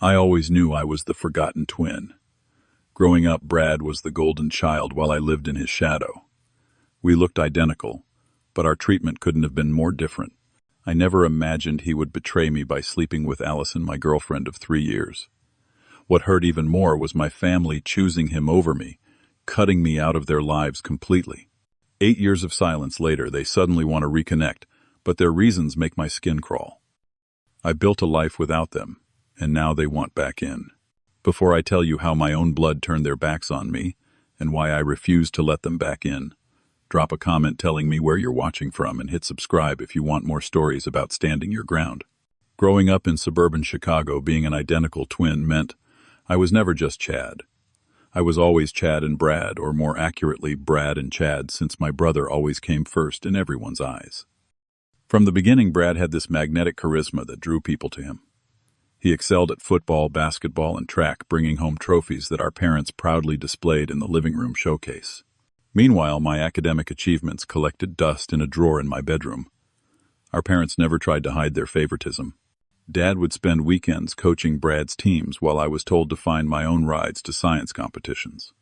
I always knew I was the forgotten twin. Growing up, Brad was the golden child while I lived in his shadow. We looked identical, but our treatment couldn't have been more different. I never imagined he would betray me by sleeping with Allison, my girlfriend of 3 years. What hurt even more was my family choosing him over me, cutting me out of their lives completely. 8 years of silence later, they suddenly want to reconnect, but their reasons make my skin crawl. I built a life without them, and now they want back in. Before I tell you how my own blood turned their backs on me, and why I refuse to let them back in, drop a comment telling me where you're watching from and hit subscribe if you want more stories about standing your ground. Growing up in suburban Chicago, being an identical twin meant I was never just Chad. I was always Chad and Brad, or more accurately, Brad and Chad, since my brother always came first in everyone's eyes. From the beginning, Brad had this magnetic charisma that drew people to him. He excelled at football, basketball, and track, bringing home trophies that our parents proudly displayed in the living room showcase. Meanwhile, my academic achievements collected dust in a drawer in my bedroom. Our parents never tried to hide their favoritism. Dad would spend weekends coaching Brad's teams while I was told to find my own rides to science competitions.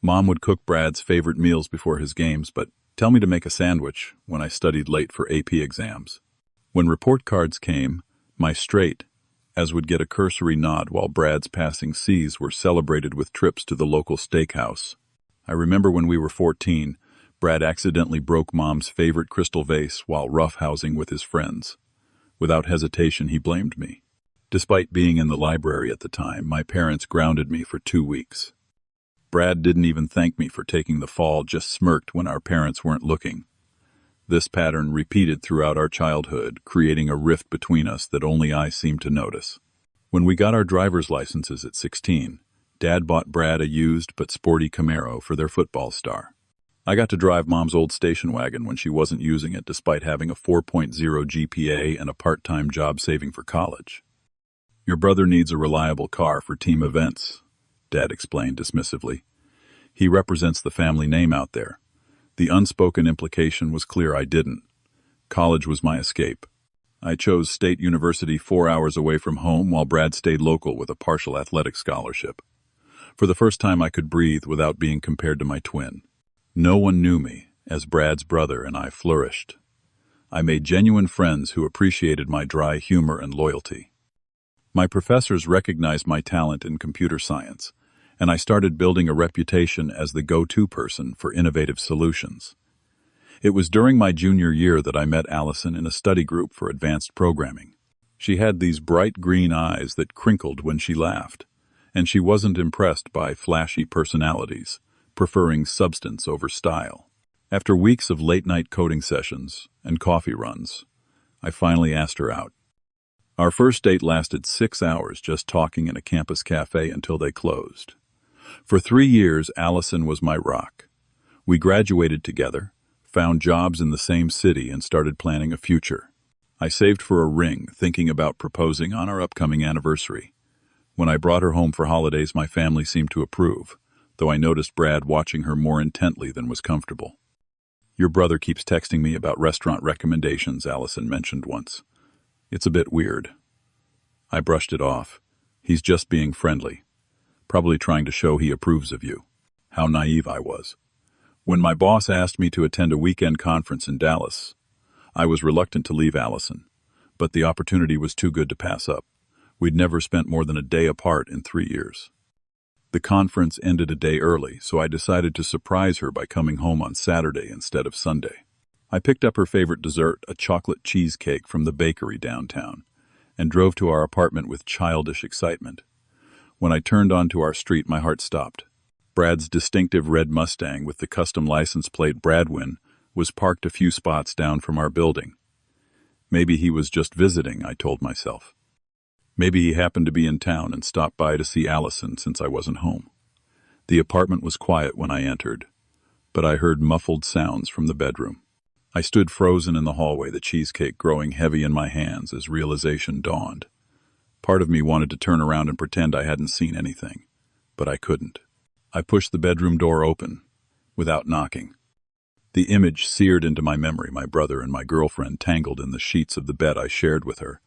Mom would cook Brad's favorite meals before his games, but tell me to make a sandwich when I studied late for AP exams. When report cards came, my straight A's would get a cursory nod while Brad's passing C's were celebrated with trips to the local steakhouse. I remember when we were 14, Brad accidentally broke Mom's favorite crystal vase while roughhousing with his friends. Without hesitation, he blamed me. Despite being in the library at the time, my parents grounded me for 2 weeks. Brad didn't even thank me for taking the fall, just smirked when our parents weren't looking. This pattern repeated throughout our childhood, creating a rift between us that only I seemed to notice. When we got our driver's licenses at 16, Dad bought Brad a used but sporty Camaro for their football star. I got to drive Mom's old station wagon when she wasn't using it, despite having a 4.0 GPA and a part-time job saving for college. Your brother needs a reliable car for team events, Dad explained dismissively. He represents the family name out there. The unspoken implication was clear I didn't. College was my escape. I chose State University 4 hours away from home while Brad stayed local with a partial athletic scholarship. For the first time, I could breathe without being compared to my twin. No one knew me, as Brad's brother and I flourished. I made genuine friends who appreciated my dry humor and loyalty. My professors recognized my talent in computer science, and I started building a reputation as the go-to person for innovative solutions. It was during my junior year that I met Allison in a study group for advanced programming. She had these bright green eyes that crinkled when she laughed, and she wasn't impressed by flashy personalities, preferring substance over style. After weeks of late-night coding sessions and coffee runs, I finally asked her out. Our first date lasted 6 hours, just talking in a campus cafe until they closed. For 3 years, Allison was my rock. We graduated together, found jobs in the same city, and started planning a future. I saved for a ring, thinking about proposing on our upcoming anniversary. When I brought her home for holidays, my family seemed to approve, though I noticed Brad watching her more intently than was comfortable. Your brother keeps texting me about restaurant recommendations, Allison mentioned once. It's a bit weird. I brushed it off. He's just being friendly, probably trying to show he approves of you. How naive I was. When my boss asked me to attend a weekend conference in Dallas, I was reluctant to leave Allison, but the opportunity was too good to pass up. We'd never spent more than a day apart in 3 years. The conference ended a day early, so I decided to surprise her by coming home on Saturday instead of Sunday. I picked up her favorite dessert, a chocolate cheesecake from the bakery downtown, and drove to our apartment with childish excitement. When I turned onto our street, my heart stopped. Brad's distinctive red Mustang with the custom license plate Bradwin was parked a few spots down from our building. Maybe he was just visiting, I told myself. Maybe he happened to be in town and stopped by to see Allison since I wasn't home. The apartment was quiet when I entered, but I heard muffled sounds from the bedroom. I stood frozen in the hallway, the cheesecake growing heavy in my hands as realization dawned. Part of me wanted to turn around and pretend I hadn't seen anything, but I couldn't. I pushed the bedroom door open, without knocking. The image seared into my memory, my brother and my girlfriend tangled in the sheets of the bed I shared with her,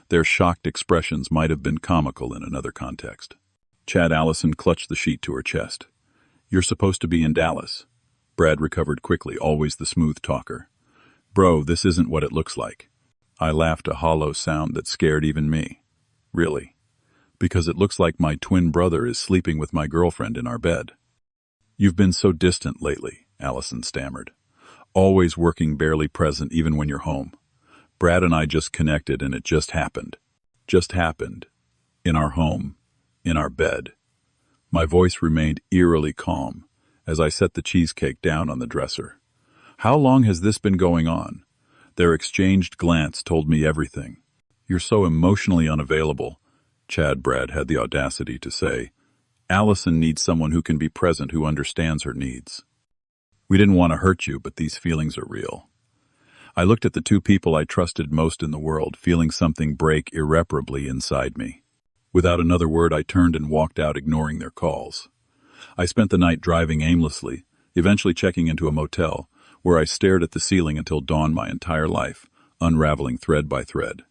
Their shocked expressions might have been comical in another context. Chad Allison clutched the sheet to her chest. "You're supposed to be in Dallas." Brad recovered quickly, always the smooth talker. "Bro, this isn't what it looks like." I laughed, a hollow sound that scared even me. "Really?" "Because it looks like my twin brother is sleeping with my girlfriend in our bed." "You've been so distant lately," Allison stammered. "Always working, barely present even when you're home. Brad and I just connected and it just happened. Just happened. In our home. In our bed." My voice remained eerily calm as I set the cheesecake down on the dresser. "How long has this been going on?" Their exchanged glance told me everything. "You're so emotionally unavailable," Brad had the audacity to say. "Allison needs someone who can be present, who understands her needs." "We didn't want to hurt you, but these feelings are real." I looked at the two people I trusted most in the world, feeling something break irreparably inside me. Without another word, I turned and walked out, ignoring their calls. I spent the night driving aimlessly, eventually checking into a motel, where I stared at the ceiling until dawn, my entire life, unraveling thread by thread.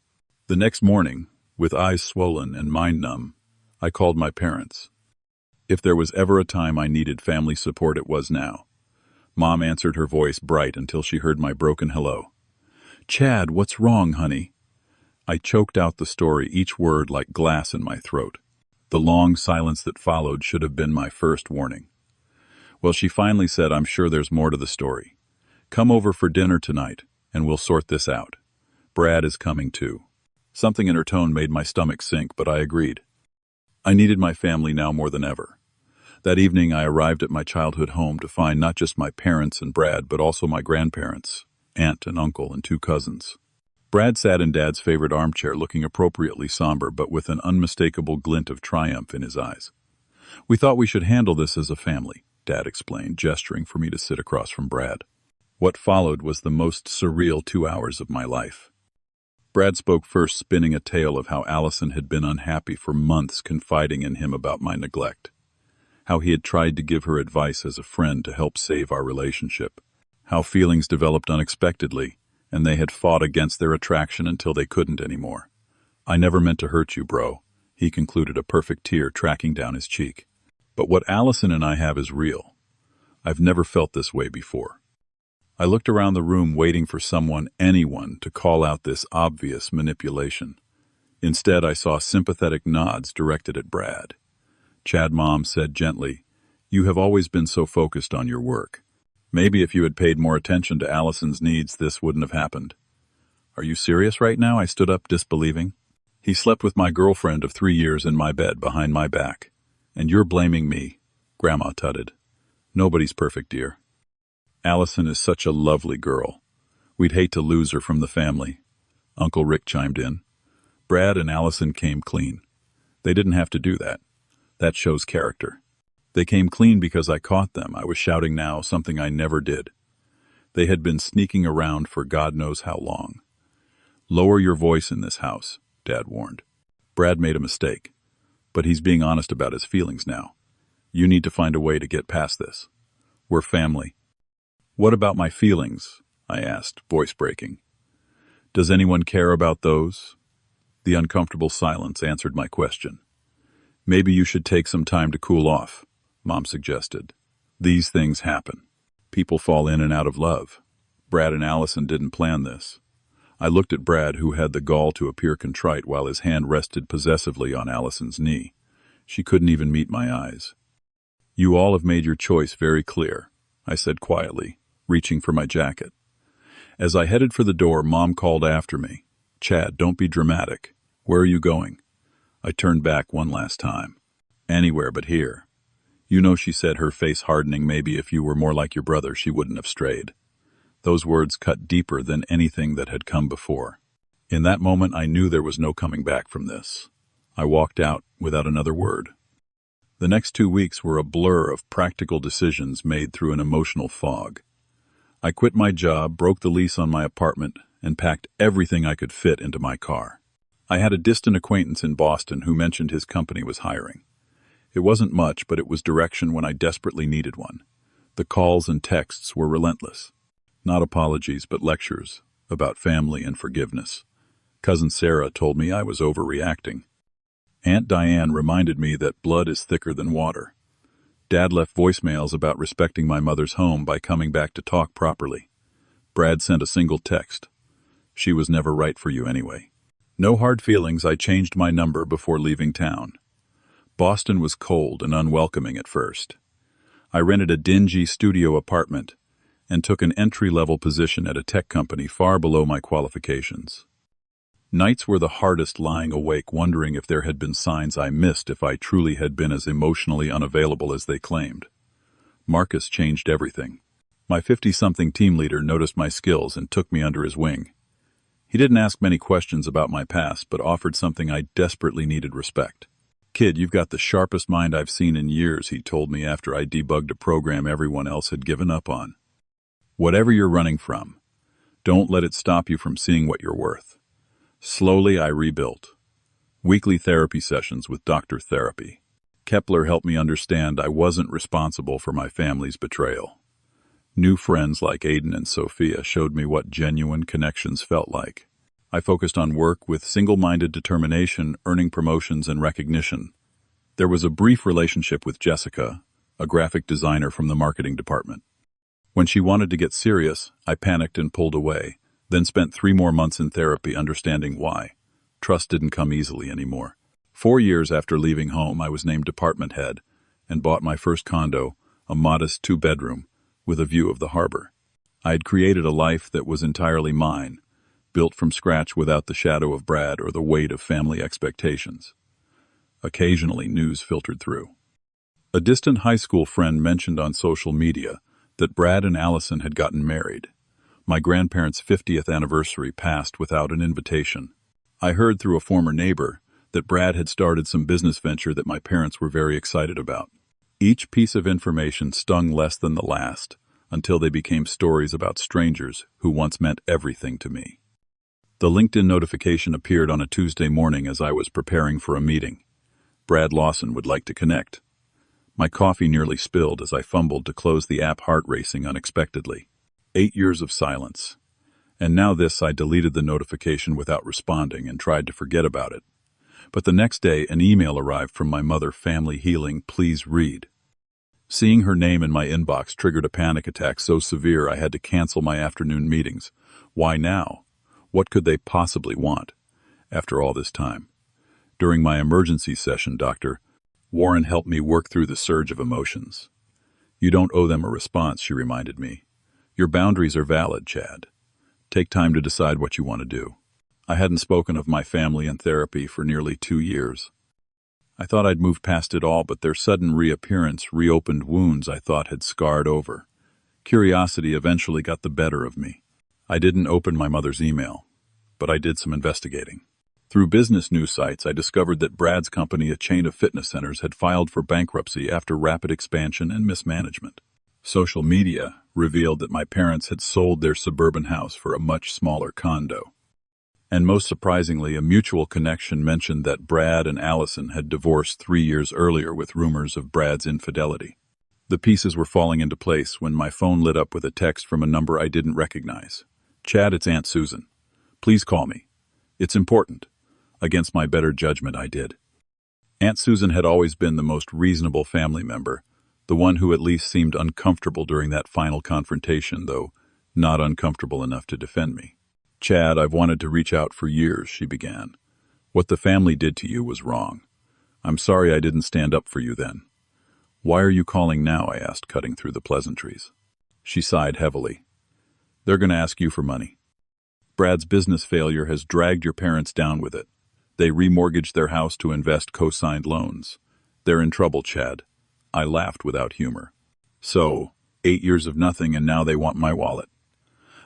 The next morning, with eyes swollen and mind numb, I called my parents. If there was ever a time I needed family support, it was now. Mom answered, her voice bright until she heard my broken hello. "Chad, what's wrong, honey?" I choked out the story, each word like glass in my throat. The long silence that followed should have been my first warning. Well, she finally said, "I'm sure there's more to the story. Come over for dinner tonight, and we'll sort this out. Brad is coming too." Something in her tone made my stomach sink, but I agreed. I needed my family now more than ever. That evening, I arrived at my childhood home to find not just my parents and Brad, but also my grandparents, aunt and uncle, and two cousins. Brad sat in Dad's favorite armchair, looking appropriately somber, but with an unmistakable glint of triumph in his eyes. "We thought we should handle this as a family," Dad explained, gesturing for me to sit across from Brad. What followed was the most surreal 2 hours of my life. Brad spoke first, spinning a tale of how Allison had been unhappy for months, confiding in him about my neglect. How he had tried to give her advice as a friend to help save our relationship. How feelings developed unexpectedly, and they had fought against their attraction until they couldn't anymore. "I never meant to hurt you, bro," he concluded, a perfect tear tracking down his cheek. "But what Allison and I have is real. I've never felt this way before." I looked around the room, waiting for someone, anyone, to call out this obvious manipulation. Instead, I saw sympathetic nods directed at Brad. Mom said gently, "You have always been so focused on your work. Maybe if you had paid more attention to Allison's needs, this wouldn't have happened." "Are you serious right now?" I stood up, disbelieving. "He slept with my girlfriend of 3 years in my bed behind my back. And you're blaming me," Grandma tutted. "Nobody's perfect, dear. Allison is such a lovely girl. We'd hate to lose her from the family." Uncle Rick chimed in. "Brad and Allison came clean. They didn't have to do that. That shows character. They came clean because I caught them." I was shouting now, something I never did. "They had been sneaking around for God knows how long." "Lower your voice in this house," Dad warned. "Brad made a mistake, but he's being honest about his feelings now. You need to find a way to get past this. We're family." "What about my feelings?" I asked, voice breaking. "Does anyone care about those?" The uncomfortable silence answered my question. "Maybe you should take some time to cool off," Mom suggested. "These things happen. People fall in and out of love. Brad and Allison didn't plan this." I looked at Brad, who had the gall to appear contrite while his hand rested possessively on Allison's knee. She couldn't even meet my eyes. "You all have made your choice very clear," I said quietly, reaching for my jacket. As I headed for the door, Mom called after me. "Chad, don't be dramatic. Where are you going?" I turned back one last time. "Anywhere but here." "You know," she said, her face hardening, "maybe if you were more like your brother, she wouldn't have strayed." Those words cut deeper than anything that had come before. In that moment, I knew there was no coming back from this. I walked out without another word. The next 2 weeks were a blur of practical decisions made through an emotional fog. I quit my job, broke the lease on my apartment, and packed everything I could fit into my car. I had a distant acquaintance in Boston who mentioned his company was hiring. It wasn't much, but it was direction when I desperately needed one. The calls and texts were relentless. Not apologies, but lectures about family and forgiveness. Cousin Sarah told me I was overreacting. Aunt Diane reminded me that blood is thicker than water. Dad left voicemails about respecting my mother's home by coming back to talk properly. Brad sent a single text. She was never right for you anyway. No hard feelings, I changed my number before leaving town. Boston was cold and unwelcoming at first. I rented a dingy studio apartment and took an entry-level position at a tech company far below my qualifications. Nights were the hardest, lying awake wondering if there had been signs I missed if I truly had been as emotionally unavailable as they claimed. Marcus changed everything. My 50-something team leader noticed my skills and took me under his wing. He didn't ask many questions about my past, but offered something I desperately needed: respect. "Kid, you've got the sharpest mind I've seen in years," he told me after I debugged a program everyone else had given up on. "Whatever you're running from, don't let it stop you from seeing what you're worth." Slowly, I rebuilt. Weekly therapy sessions with Dr. Therapy. Kepler helped me understand I wasn't responsible for my family's betrayal. New friends like Aiden and Sophia showed me what genuine connections felt like. I focused on work with single-minded determination, earning promotions and recognition. There was a brief relationship with Jessica, a graphic designer from the marketing department. When she wanted to get serious, I panicked and pulled away, then spent 3 more months in therapy understanding why. Trust didn't come easily anymore. 4 years after leaving home, I was named department head and bought my first condo, a modest 2-bedroom, with a view of the harbor. I had created a life that was entirely mine, built from scratch without the shadow of Brad or the weight of family expectations. Occasionally, news filtered through. A distant high school friend mentioned on social media that Brad and Allison had gotten married. My grandparents' 50th anniversary passed without an invitation. I heard through a former neighbor that Brad had started some business venture that my parents were very excited about. Each piece of information stung less than the last, until they became stories about strangers who once meant everything to me. The LinkedIn notification appeared on a Tuesday morning as I was preparing for a meeting. Brad Lawson would like to connect. My coffee nearly spilled as I fumbled to close the app, heart racing unexpectedly. 8 years of silence. And now this, I deleted the notification without responding and tried to forget about it. But the next day, an email arrived from my mother: "Family healing, please read." Seeing her name in my inbox triggered a panic attack so severe I had to cancel my afternoon meetings. Why now? What could they possibly want? After all this time. During my emergency session, Dr. Warren helped me work through the surge of emotions. "You don't owe them a response," she reminded me. "Your boundaries are valid, Chad. Take time to decide what you want to do." I hadn't spoken of my family and therapy for nearly 2 years. I thought I'd moved past it all, but their sudden reappearance reopened wounds I thought had scarred over. Curiosity eventually got the better of me. I didn't open my mother's email, but I did some investigating. Through business news sites, I discovered that Brad's company, a chain of fitness centers, had filed for bankruptcy after rapid expansion and mismanagement. Social media revealed that my parents had sold their suburban house for a much smaller condo. And most surprisingly, a mutual connection mentioned that Brad and Allison had divorced 3 years earlier with rumors of Brad's infidelity. The pieces were falling into place when my phone lit up with a text from a number I didn't recognize. "Chad, it's Aunt Susan. Please call me. It's important." Against my better judgment, I did. Aunt Susan had always been the most reasonable family member, the one who at least seemed uncomfortable during that final confrontation, though not uncomfortable enough to defend me. "Chad, I've wanted to reach out for years," she began. "What the family did to you was wrong. I'm sorry I didn't stand up for you then." "Why are you calling now?" I asked, cutting through the pleasantries. She sighed heavily. "They're going to ask you for money. Brad's business failure has dragged your parents down with it. They remortgaged their house to invest co-signed loans. They're in trouble, Chad." I laughed without humor. "So, 8 years of nothing and now they want my wallet."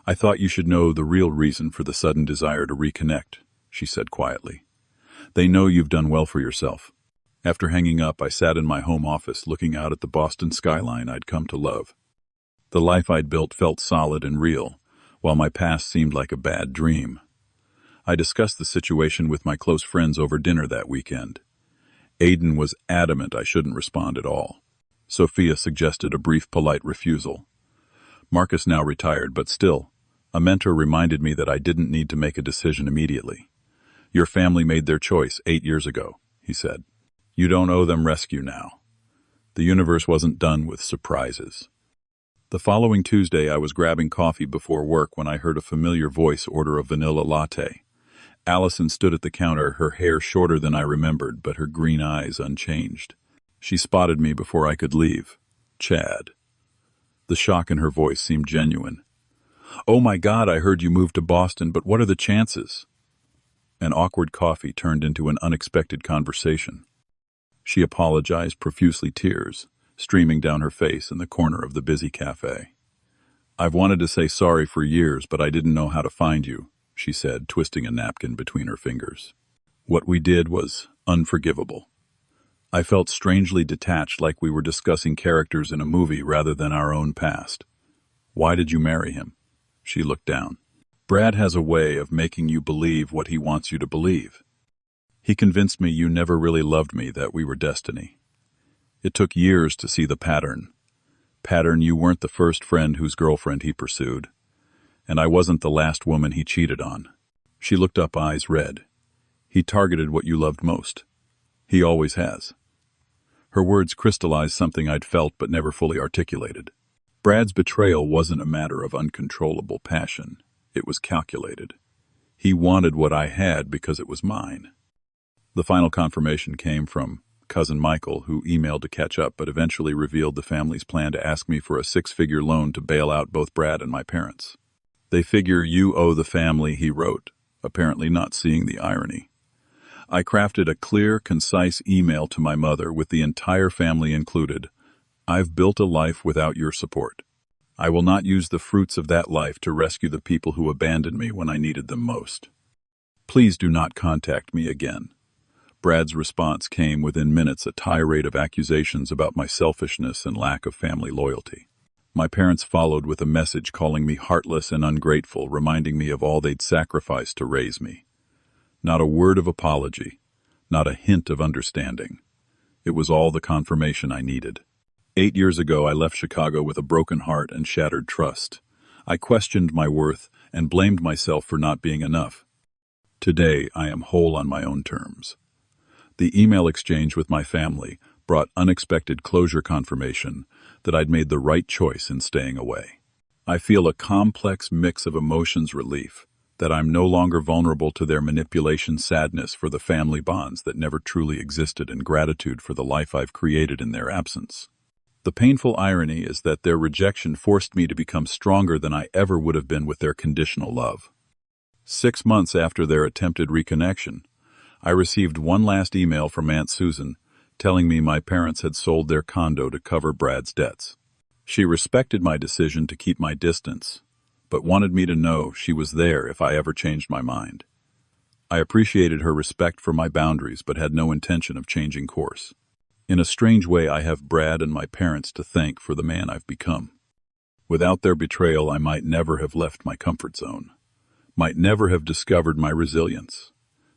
"I thought you should know the real reason for the sudden desire to reconnect," she said quietly. "They know you've done well for yourself." After hanging up, I sat in my home office looking out at the Boston skyline I'd come to love. The life I'd built felt solid and real, while my past seemed like a bad dream. I discussed the situation with my close friends over dinner that weekend. Aiden was adamant I shouldn't respond at all. Sophia suggested a brief, polite refusal. Marcus, now retired, but still, a mentor, reminded me that I didn't need to make a decision immediately. Your family made their choice 8 years ago, he said. You don't owe them rescue now. The universe wasn't done with surprises. The following Tuesday, I was grabbing coffee before work when I heard a familiar voice order a vanilla latte. Allison stood at the counter, her hair shorter than I remembered, but her green eyes unchanged. She spotted me before I could leave. Chad. The shock in her voice seemed genuine. Oh my God, I heard you moved to Boston, but what are the chances? An awkward coffee turned into an unexpected conversation. She apologized, profusely, tears streaming down her face in the corner of the busy cafe. I've wanted to say sorry for years, but I didn't know how to find you, she said, twisting a napkin between her fingers. What we did was unforgivable. I felt strangely detached, like we were discussing characters in a movie rather than our own past. Why did you marry him? She looked down. Brad has a way of making you believe what he wants you to believe. He convinced me you never really loved me, that we were destiny. It took years to see the pattern. You weren't the first friend whose girlfriend he pursued. And I wasn't the last woman he cheated on. She looked up, eyes red. He targeted what you loved most. He always has. Her words crystallized something I'd felt but never fully articulated. Brad's betrayal wasn't a matter of uncontrollable passion. It was calculated. He wanted what I had because it was mine. The final confirmation came from cousin Michael, who emailed to catch up but eventually revealed the family's plan to ask me for a 6-figure loan to bail out both Brad and my parents. They figure you owe the family, he wrote, apparently not seeing the irony. I crafted a clear, concise email to my mother with the entire family included. I've built a life without your support. I will not use the fruits of that life to rescue the people who abandoned me when I needed them most. Please do not contact me again. Brad's response came within minutes, a tirade of accusations about my selfishness and lack of family loyalty. My parents followed with a message calling me heartless and ungrateful, reminding me of all they'd sacrificed to raise me. Not a word of apology, not a hint of understanding. It was all the confirmation I needed. 8 years ago, I left Chicago with a broken heart and shattered trust. I questioned my worth and blamed myself for not being enough. Today, I am whole on my own terms. The email exchange with my family brought unexpected closure, confirmation that I'd made the right choice in staying away. I feel a complex mix of emotions, relief that I'm no longer vulnerable to their manipulation, sadness for the family bonds that never truly existed, and gratitude for the life I've created in their absence. The painful irony is that their rejection forced me to become stronger than I ever would have been with their conditional love. 6 months after their attempted reconnection, I received one last email from Aunt Susan telling me my parents had sold their condo to cover Brad's debts. She respected my decision to keep my distance, but wanted me to know she was there if I ever changed my mind. I appreciated her respect for my boundaries but had no intention of changing course. In a strange way, I have Brad and my parents to thank for the man I've become. Without their betrayal, I might never have left my comfort zone, might never have discovered my resilience,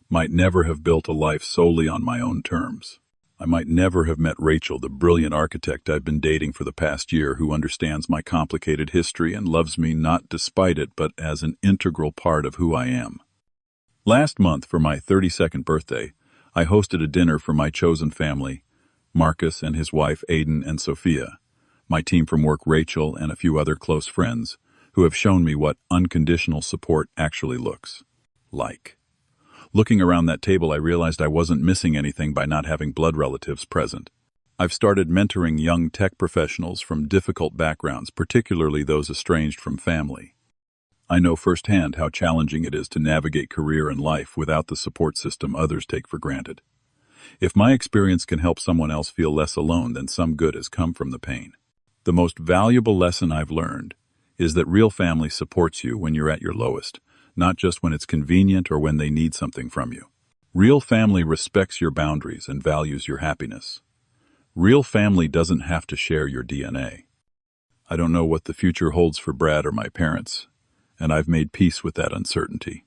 might never have built a life solely on my own terms. I might never have met Rachel, the brilliant architect I've been dating for the past year, who understands my complicated history and loves me not despite it, but as an integral part of who I am. Last month, for my 32nd birthday, I hosted a dinner for my chosen family, Marcus and his wife Aiden and Sophia, my team from work Rachel, and a few other close friends who have shown me what unconditional support actually looks like. Looking around that table, I realized I wasn't missing anything by not having blood relatives present. I've started mentoring young tech professionals from difficult backgrounds, particularly those estranged from family. I know firsthand how challenging it is to navigate career and life without the support system others take for granted. If my experience can help someone else feel less alone, then some good has come from the pain. The most valuable lesson I've learned is that real family supports you when you're at your lowest, not just when it's convenient or when they need something from you. Real family respects your boundaries and values your happiness. Real family doesn't have to share your DNA. I don't know what the future holds for Brad or my parents, and I've made peace with that uncertainty.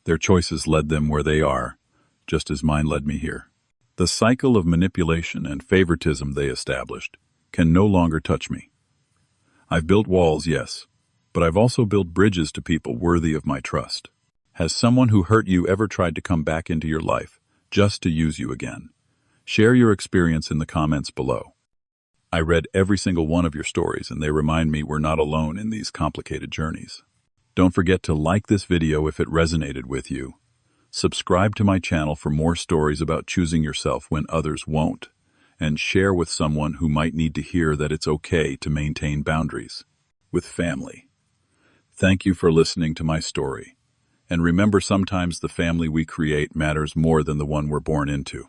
Their choices led them where they are, just as mine led me here. The cycle of manipulation and favoritism they established can no longer touch me. I've built walls, yes, but I've also built bridges to people worthy of my trust. Has someone who hurt you ever tried to come back into your life, just to use you again? Share your experience in the comments below. I read every single one of your stories, and they remind me we're not alone in these complicated journeys. Don't forget to like this video if it resonated with you. Subscribe to my channel for more stories about choosing yourself when others won't, and share with someone who might need to hear that it's okay to maintain boundaries with family. Thank you for listening to my story. And remember, sometimes the family we create matters more than the one we're born into.